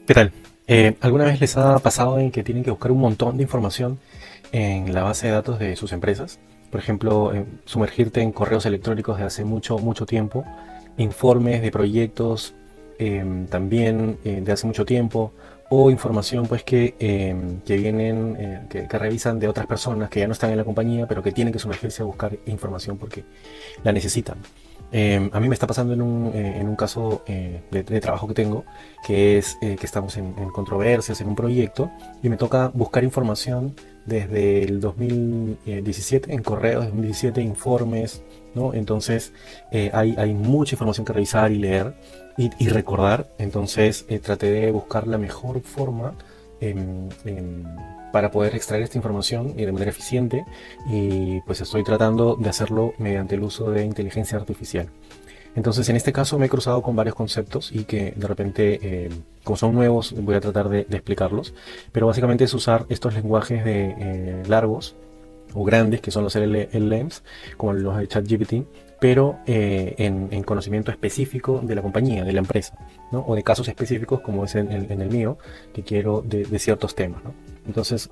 ¿Qué tal? ¿Alguna vez les ha pasado en que tienen que buscar un montón de información en la base de datos de sus empresas? Por ejemplo, sumergirte en correos electrónicos de hace mucho, mucho tiempo, informes de proyectos también de hace mucho tiempo, o información pues que vienen, que revisan de otras personas que ya no están en la compañía, pero que tienen que sumergirse a buscar información porque la necesitan. A mí me está pasando en un caso de trabajo que tengo, que es que estamos en controversias en un proyecto y me toca buscar información desde el 2017, en correos de 2017, informes, ¿no? Entonces hay mucha información que revisar y leer y recordar. Entonces traté de buscar la mejor forma em, em, para poder extraer esta información y de manera eficiente, y pues estoy tratando de hacerlo mediante el uso de inteligencia artificial. Entonces, en este caso me he cruzado con varios conceptos y que de repente, como son nuevos, voy a tratar de explicarlos. Pero básicamente es usar estos lenguajes de largos o grandes, que son los LLMs, como los de ChatGPT, pero en conocimiento específico de la compañía, de la empresa, ¿no? O de casos específicos, como es en el mío, que quiero de ciertos temas, ¿no? Entonces,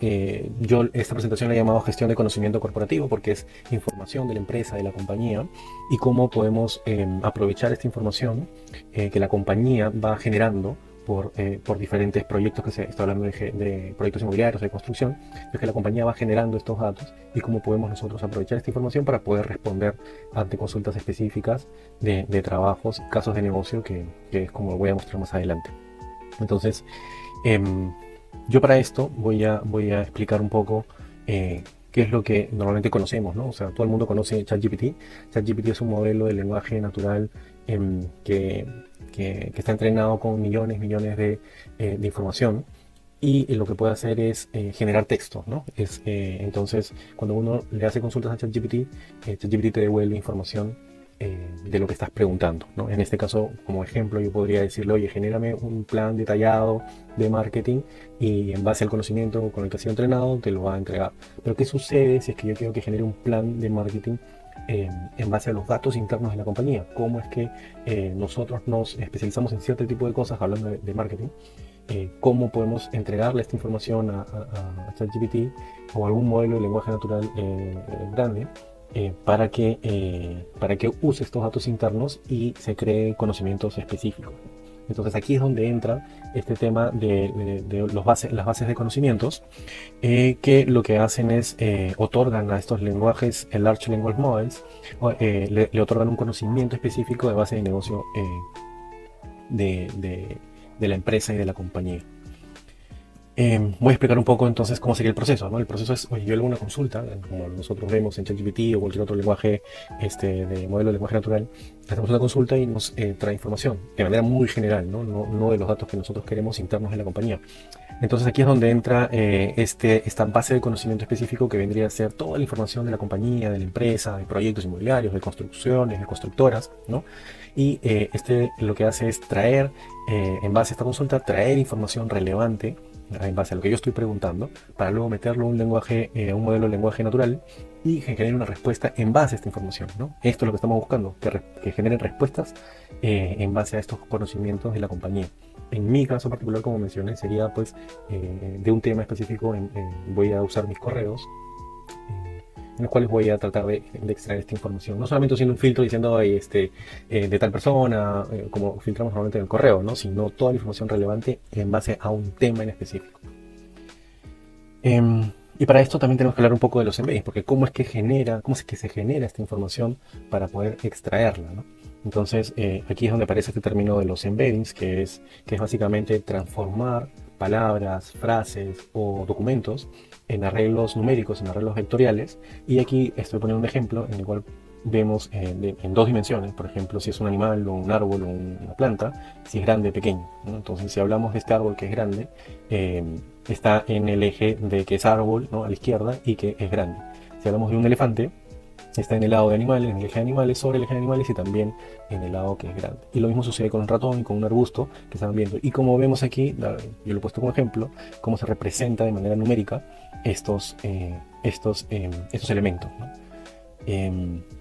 yo esta presentación la he llamado gestión de conocimiento corporativo porque es información de la empresa, de la compañía, y cómo podemos aprovechar esta información que la compañía va generando por diferentes proyectos que se está hablando de proyectos inmobiliarios, de construcción, es que la compañía va generando estos datos y cómo podemos nosotros aprovechar esta información para poder responder ante consultas específicas de trabajos, casos de negocio, que es como lo voy a mostrar más adelante. Entonces, em, yo para esto voy a explicar un poco qué es lo que normalmente conocemos, ¿no? O sea, todo el mundo conoce ChatGPT. ChatGPT es un modelo de lenguaje natural que está entrenado con millones de información, y lo que puede hacer es generar texto, ¿no? Entonces, cuando uno le hace consultas a ChatGPT, ChatGPT te devuelve información de lo que estás preguntando, ¿no? En este caso, como ejemplo, yo podría decirle, oye, genérame un plan detallado de marketing, y en base al conocimiento con el que ha sido entrenado, te lo va a entregar. Pero ¿qué sucede si es que yo quiero que genere un plan de marketing en base a los datos internos de la compañía? ¿Cómo es que nosotros nos especializamos en cierto tipo de cosas, hablando de marketing? ¿Cómo podemos entregarle esta información a ChatGPT o algún modelo de lenguaje natural grande para que use estos datos internos y se cree conocimientos específicos? Entonces aquí es donde entra este tema de las bases de conocimientos, que lo que hacen es otorgan a estos lenguajes, el Large Language Models, le otorgan un conocimiento específico de base de negocio de, de- de la empresa y de la compañía. Voy a explicar un poco entonces cómo sería el proceso, ¿no? El proceso es, oye, yo hago una consulta, como nosotros vemos en ChatGPT o cualquier otro lenguaje de modelo de lenguaje natural. Hacemos una consulta y nos trae información de manera muy general, ¿no? No de los datos que nosotros queremos internos de la compañía. Entonces aquí es donde entra esta base de conocimiento específico, que vendría a ser toda la información de la compañía, de la empresa, de proyectos inmobiliarios, de construcciones, de constructoras, ¿no? Y lo que hace es traer, en base a esta consulta, traer información relevante en base a lo que yo estoy preguntando, para luego meterlo a un lenguaje, a un modelo de lenguaje natural, y que genere una respuesta en base a esta información, ¿no? Esto es lo que estamos buscando, que generen respuestas en base a estos conocimientos de la compañía. En mi caso particular, como mencioné, sería pues de un tema específico. Voy a usar mis correos, en los cuales voy a tratar de extraer esta información. No solamente haciendo un filtro diciendo de tal persona, como filtramos normalmente en el correo, ¿no? Sino toda la información relevante en base a un tema en específico. Y para esto también tenemos que hablar un poco de los embeddings, porque cómo es que se genera esta información para poder extraerla, ¿no? Entonces, aquí es donde aparece este término de los embeddings, que es básicamente transformar palabras, frases o documentos en arreglos numéricos, en arreglos vectoriales. Y aquí estoy poniendo un ejemplo en el cual vemos en dos dimensiones, por ejemplo, si es un animal o un árbol o una planta, si es grande o pequeño, ¿no? Entonces, si hablamos de este árbol que es grande, eh, está en el eje de que es árbol, ¿no? A la izquierda, y que es grande. Si hablamos de un elefante, está en el lado de animales, en el eje de animales, sobre el eje de animales, y también en el lado que es grande. Y lo mismo sucede con un ratón y con un arbusto que están viendo. Y como vemos aquí, yo lo he puesto como ejemplo, cómo se representa de manera numérica estos elementos, ¿no?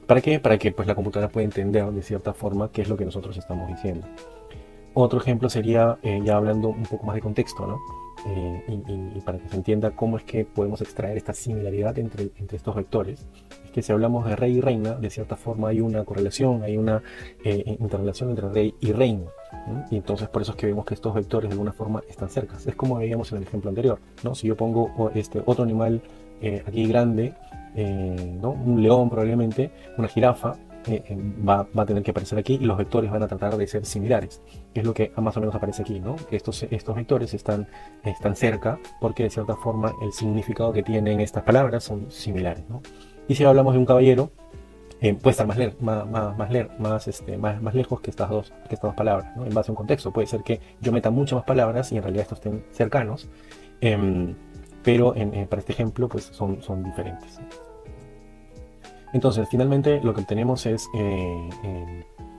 ¿Para qué? Para que pues, la computadora pueda entender de cierta forma qué es lo que nosotros estamos diciendo. Otro ejemplo sería, ya hablando un poco más de contexto, ¿no? Y para que se entienda cómo es que podemos extraer esta similaridad entre estos vectores, es que si hablamos de rey y reina, de cierta forma hay una correlación, hay una interrelación entre rey y reina. Y entonces por eso es que vemos que estos vectores de alguna forma están cerca. Es como veíamos en el ejemplo anterior, ¿no? Si yo pongo otro animal aquí grande, ¿no? Un león probablemente, una jirafa, va a tener que aparecer aquí y los vectores van a tratar de ser similares, que es lo que más o menos aparece aquí, ¿no? Que estos vectores están cerca porque de cierta forma el significado que tienen estas palabras son similares, ¿no? Y si hablamos de un caballero, puede estar más lejos que estas dos palabras, ¿no? En base a un contexto. Puede ser que yo meta muchas más palabras y en realidad estos estén cercanos, em, pero para este ejemplo pues son diferentes. Entonces, finalmente lo que obtenemos es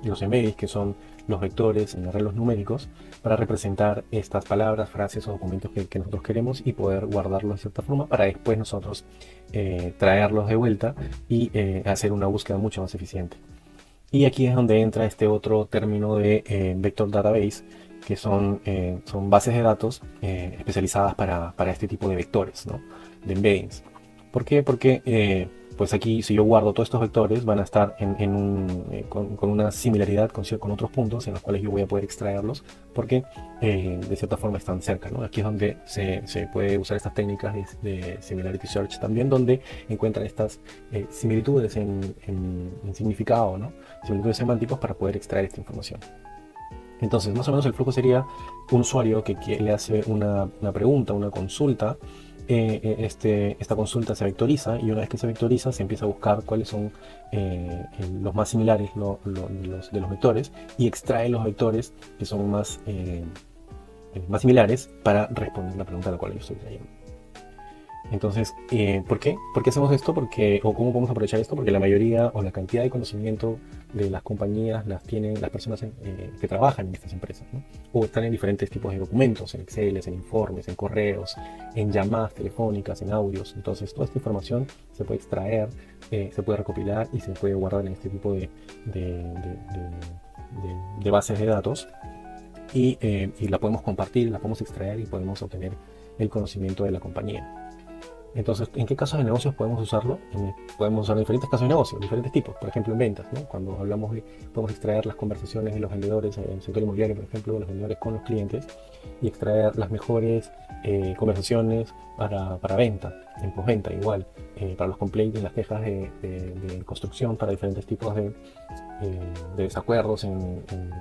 los embeddings, que son los vectores en arreglos numéricos, para representar estas palabras, frases o documentos que nosotros queremos y poder guardarlos de cierta forma para después nosotros traerlos de vuelta y hacer una búsqueda mucho más eficiente. Y aquí es donde entra este otro término de Vector Database, que son bases de datos especializadas para este tipo de vectores, ¿no? De embeddings. ¿Por qué? Porque pues aquí si yo guardo todos estos vectores van a estar con una similaridad con otros puntos en los cuales yo voy a poder extraerlos porque de cierta forma están cerca, ¿no? Aquí es donde se puede usar estas técnicas de Similarity Search también, donde encuentran estas similitudes en significado, ¿no? Similitudes semánticos para poder extraer esta información. Entonces, más o menos el flujo sería un usuario que le hace una pregunta, una consulta. Esta consulta se vectoriza y una vez que se vectoriza se empieza a buscar cuáles son los más similares de los vectores y extrae los vectores que son más similares para responder la pregunta a la cual yo estoy trayendo. Entonces, ¿por qué? ¿Por qué hacemos esto? O cómo podemos aprovechar esto? Porque la mayoría o la cantidad de conocimiento de las compañías las tienen las personas que trabajan en estas empresas, ¿no? O están en diferentes tipos de documentos, en Excel, en informes, en correos, en llamadas telefónicas, en audios. Entonces, toda esta información se puede extraer, se puede recopilar y se puede guardar en este tipo de bases de datos y la podemos compartir, la podemos extraer y podemos obtener el conocimiento de la compañía. Entonces, ¿en qué casos de negocios podemos usarlo? Podemos usar diferentes casos de negocio, diferentes tipos. Por ejemplo, en ventas, ¿no? Cuando hablamos podemos extraer las conversaciones de los vendedores en el sector inmobiliario, por ejemplo, de los vendedores con los clientes y extraer las mejores conversaciones para venta, en postventa igual, para los complaints, las quejas de construcción, para diferentes tipos de desacuerdos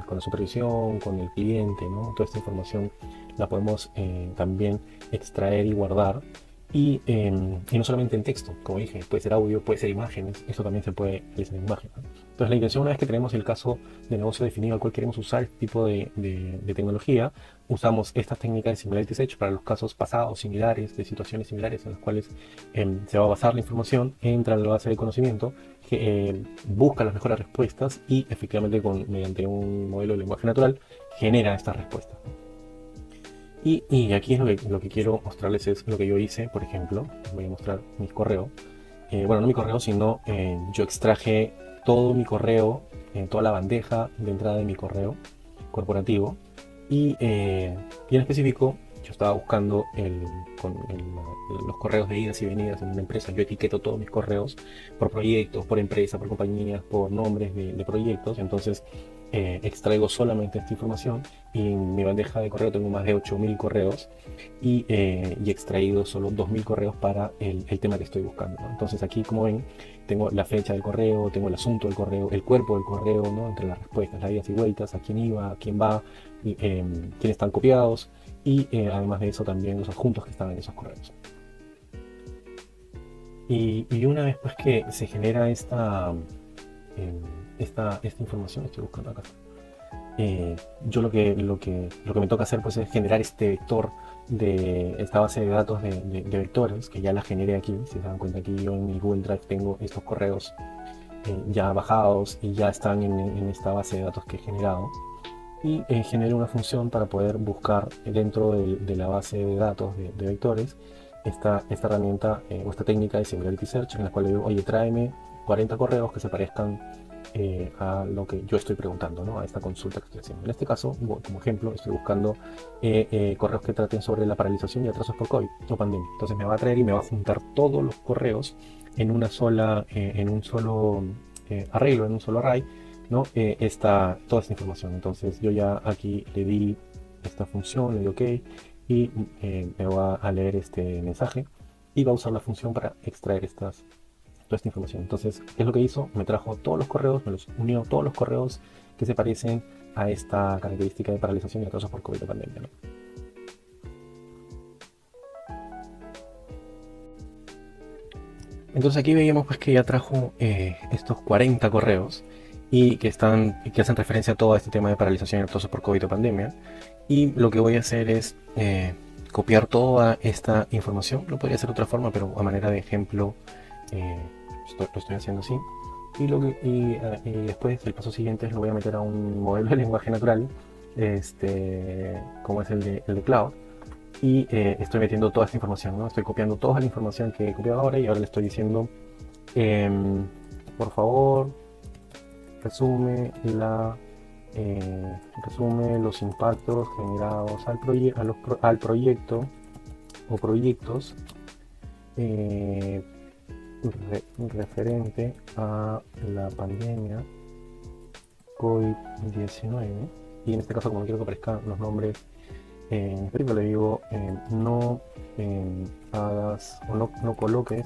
con la supervisión, con el cliente, ¿no? Toda esta información la podemos también extraer y guardar. Y no solamente en texto, como dije, puede ser audio, puede ser imágenes, eso también se puede realizar en imagen, ¿no? Entonces la intención, una vez que tenemos el caso de negocio definido al cual queremos usar este tipo de tecnología, usamos estas técnicas de Similarity Search para los casos pasados similares, de situaciones similares en las cuales se va a basar la información, entra en la base de conocimiento, que busca las mejores respuestas y efectivamente mediante un modelo de lenguaje natural genera estas respuestas. Y aquí es lo que quiero mostrarles es lo que yo hice, por ejemplo. Voy a mostrar mi correo. Bueno, no mi correo, sino yo extraje todo mi correo, toda la bandeja de entrada de mi correo corporativo. Y en específico, yo estaba buscando los correos de idas y venidas en una empresa. Yo etiqueto todos mis correos por proyectos, por empresas, por compañías, por nombres de proyectos. Entonces, extraigo solamente esta información y en mi bandeja de correo tengo más de 8000 correos y he extraído solo 2000 correos para el tema que estoy buscando, ¿no? Entonces aquí, como ven, tengo la fecha del correo, tengo el asunto del correo, el cuerpo del correo, ¿no? Entre las respuestas, las idas y vueltas, a quién iba, a quién va, quiénes están copiados y además de eso también los adjuntos que están en esos correos. Y una vez pues que se genera esta información, estoy buscando acá. Yo lo que me toca hacer pues es generar este vector de esta base de datos de vectores que ya la generé aquí. Si se dan cuenta, aquí yo en mi Google Drive tengo estos correos ya bajados y ya están en esta base de datos que he generado y generé una función para poder buscar dentro de la base de datos de vectores esta herramienta o esta técnica de Similarity Search en la cual le digo, oye, tráeme 40 correos que se parezcan a lo que yo estoy preguntando, ¿no? A esta consulta que estoy haciendo. En este caso, como ejemplo, estoy buscando correos que traten sobre la paralización y atrasos por COVID o pandemia. Entonces me va a traer y me va a juntar todos los correos en una sola, en un solo arreglo, en un solo array, ¿no? Toda esta información. Entonces yo ya aquí le di esta función, le di OK y me va a leer este mensaje y va a usar la función para extraer toda esta información. Entonces, ¿qué es lo que hizo? Me trajo todos los correos, me los unió todos los correos que se parecen a esta característica de paralización y atrasos por COVID o pandemia, ¿no? Entonces aquí veíamos pues que ya trajo estos 40 correos y que hacen referencia a todo este tema de paralización y atrasos por COVID o pandemia. Y lo que voy a hacer es copiar toda esta información. Lo podría hacer de otra forma, pero a manera de ejemplo eh, lo estoy haciendo así. Y después el paso siguiente es lo voy a meter a un modelo de lenguaje natural, como es el de Cloud. Y estoy metiendo toda esta información, ¿no? Estoy copiando toda la información que he copiado ahora y ahora le estoy diciendo, por favor, resume resume los impactos generados al proyecto o proyectos referente a la pandemia COVID-19. Y en este caso, como quiero que aparezcan los nombres en específico, le digo no hagas o no coloques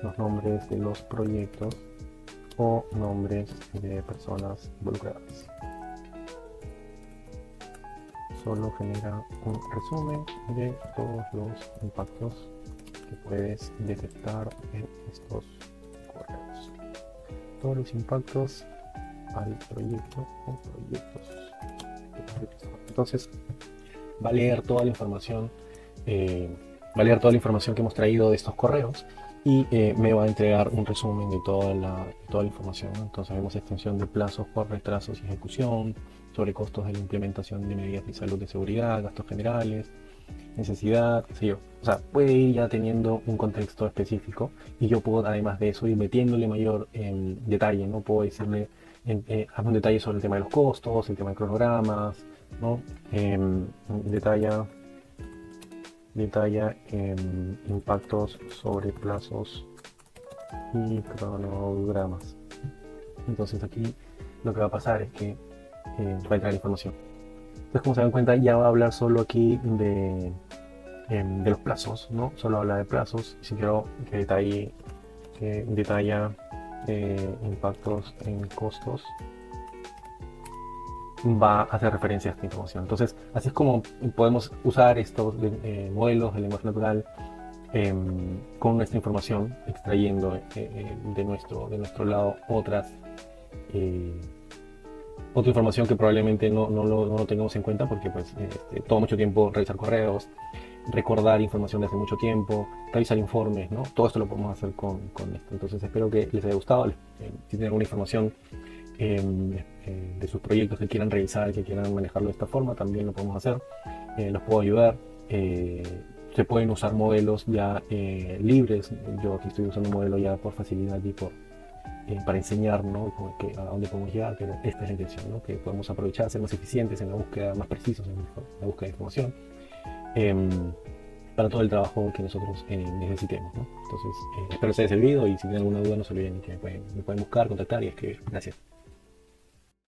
los nombres de los proyectos o nombres de personas involucradas. Solo genera un resumen de todos los impactos que puedes detectar en estos correos. Todos los impactos al proyecto o proyectos. Entonces va a leer toda la información, va a leer toda la información que hemos traído de estos correos y me va a entregar un resumen de toda la información, ¿no? Entonces vemos extensión de plazos por retrasos y ejecución, sobre costos de la implementación de medidas de salud y seguridad, gastos generales, necesidad, qué sé yo. O sea, puede ir ya teniendo un contexto específico y yo puedo además de eso ir metiéndole mayor detalle, ¿no? Puedo decirle, hazme un detalle sobre el tema de los costos, el tema de cronogramas, ¿no? Detalla impactos sobre plazos y cronogramas. Entonces aquí lo que va a pasar es que va a entrar información. Entonces, como se dan cuenta, ya va a hablar solo aquí de los plazos, ¿no? Solo habla de plazos. Si quiero que detalla impactos en costos, va a hacer referencia a esta información. Entonces, así es como podemos usar estos modelos de lenguaje natural con nuestra información, extrayendo de nuestro lado otra información que probablemente no lo tengamos en cuenta porque pues toma mucho tiempo revisar correos, recordar información de hace mucho tiempo, revisar informes, ¿no? Todo esto lo podemos hacer con esto. Entonces espero que les haya gustado. Si tienen alguna información de sus proyectos que quieran revisar, que quieran manejarlo de esta forma, también lo podemos hacer. Los puedo ayudar. Se pueden usar modelos ya libres. Yo aquí estoy usando un modelo ya por facilidad y para enseñar, ¿no? a dónde podemos llegar, pero esta es la intención, ¿no? Que podemos aprovechar, ser más eficientes en la búsqueda, más precisos en la búsqueda de información para todo el trabajo que nosotros necesitemos, ¿no? Entonces, espero que les haya servido y si tienen alguna duda no se olviden que me pueden buscar, contactar y escribir. Gracias.